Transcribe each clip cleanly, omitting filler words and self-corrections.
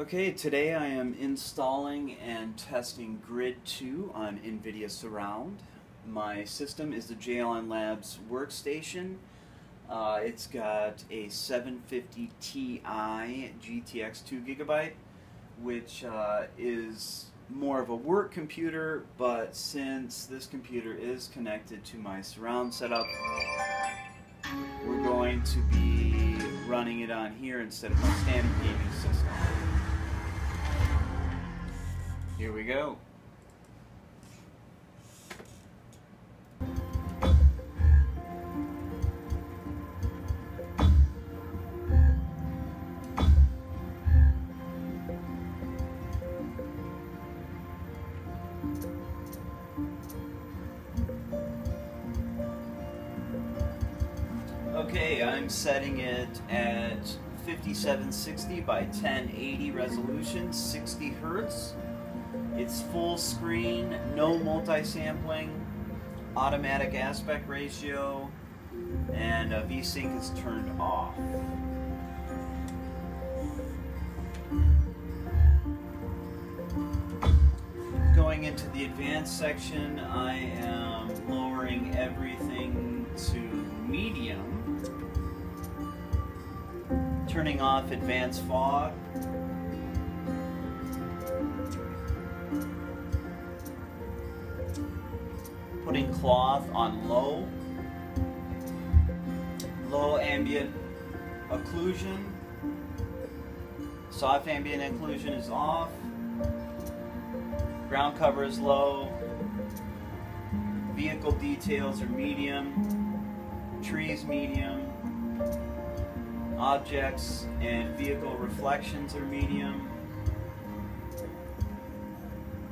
Okay, today I am installing and testing Grid 2 on Nvidia Surround. My system is the JLN Labs workstation. It's got a 750 Ti GTX 2GB, which is more of a work computer, but since this computer is connected to my Surround setup, we're going to be running it on here instead of my standard gaming system. Here we go. Okay, I'm setting it at 5760 by 1080 resolution, 60 Hertz. It's full screen, no multi-sampling, automatic aspect ratio, and VSync is turned off. Going into the advanced section, I am lowering everything to medium, turning off advanced fog, putting cloth on low ambient occlusion, soft ambient occlusion is off, ground cover is low, vehicle details are medium, trees medium, objects and vehicle reflections are medium,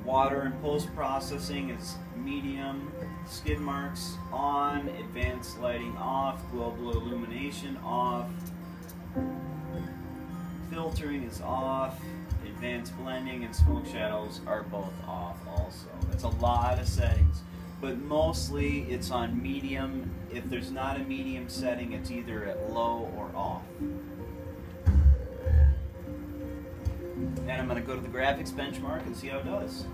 water and post-processing is medium, skid marks on, advanced lighting off, global illumination off, filtering is off, advanced blending and smoke shadows are both off also. That's a lot of settings, but mostly it's on medium. If there's not a medium setting, it's either at low or off. And I'm going to go to the graphics benchmark and see how it does.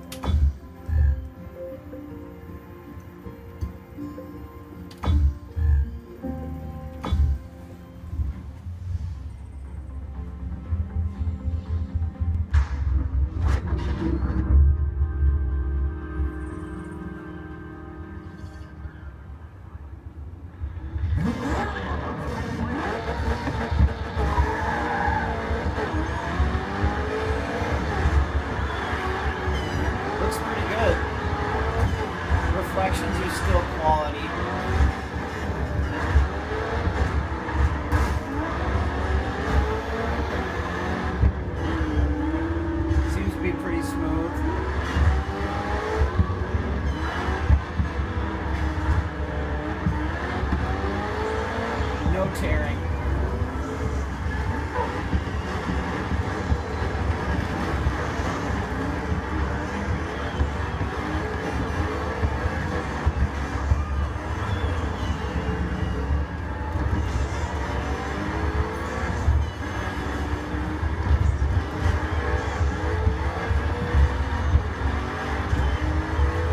Looks pretty good. Reflections are still quality. Seems to be pretty smooth. No tearing.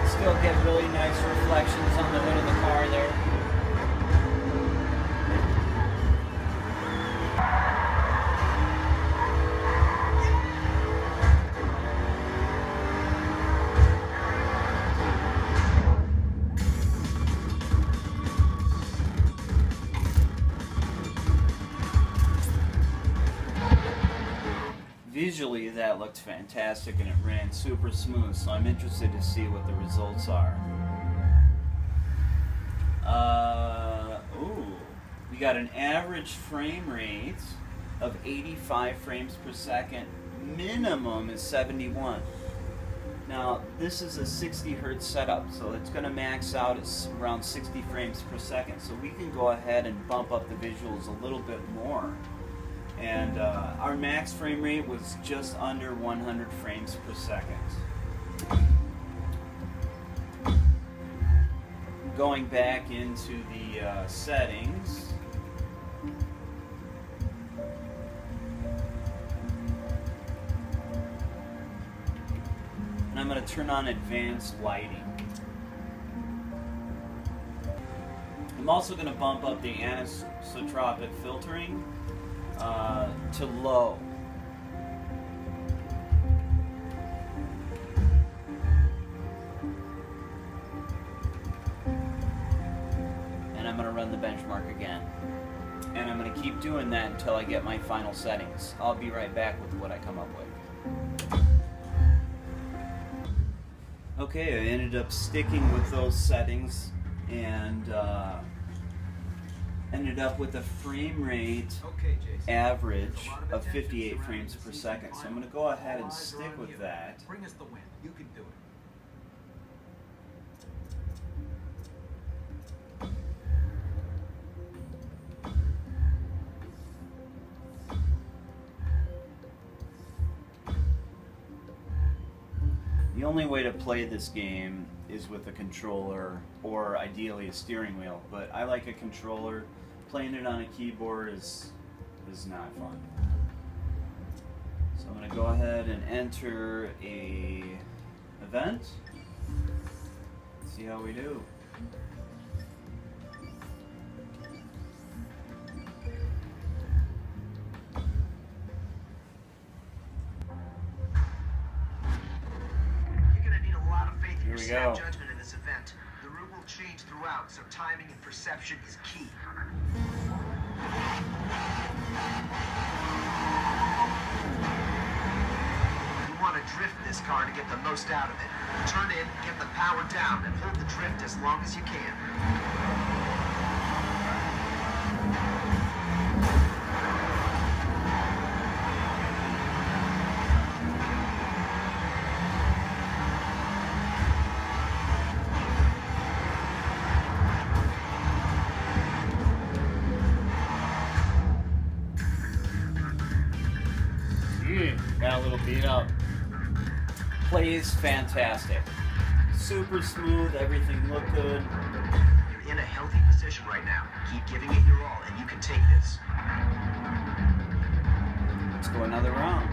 Still get really nice reflections on the hood of the car there. Visually, that looked fantastic and it ran super smooth, so I'm interested to see what the results are. We got an average frame rate of 85 frames per second. Minimum is 71. Now, this is a 60 Hertz setup, so it's going to max out at around 60 frames per second, so we can go ahead and bump up the visuals a little bit more. And our max frame rate was just under 100 frames per second. Going back into the settings, I'm going to turn on advanced lighting. I'm also going to bump up the anisotropic filtering to low. And I'm going to run the benchmark again. And I'm going to keep doing that until I get my final settings. I'll be right back with what I come up with. Okay, I ended up sticking with those settings and ended up with a frame rate average of 58 frames per second. So I'm going to go ahead and stick with that. Bring us the win. You can do it. The only way to play this game is with a controller or ideally a steering wheel, but I like a controller. Playing it on a keyboard is not fun. So I'm going to go ahead and enter a event. See how we do. Here we go. Judgment in this event. The route will change throughout, so timing and perception is key. You want to drift this car to get the most out of it. Turn in, get the power down, and hold the drift as long as you can. Got a little beat up. Plays fantastic. Super smooth, everything looked good. You're in a healthy position right now. Keep giving it your all, and you can take this. Let's go another round.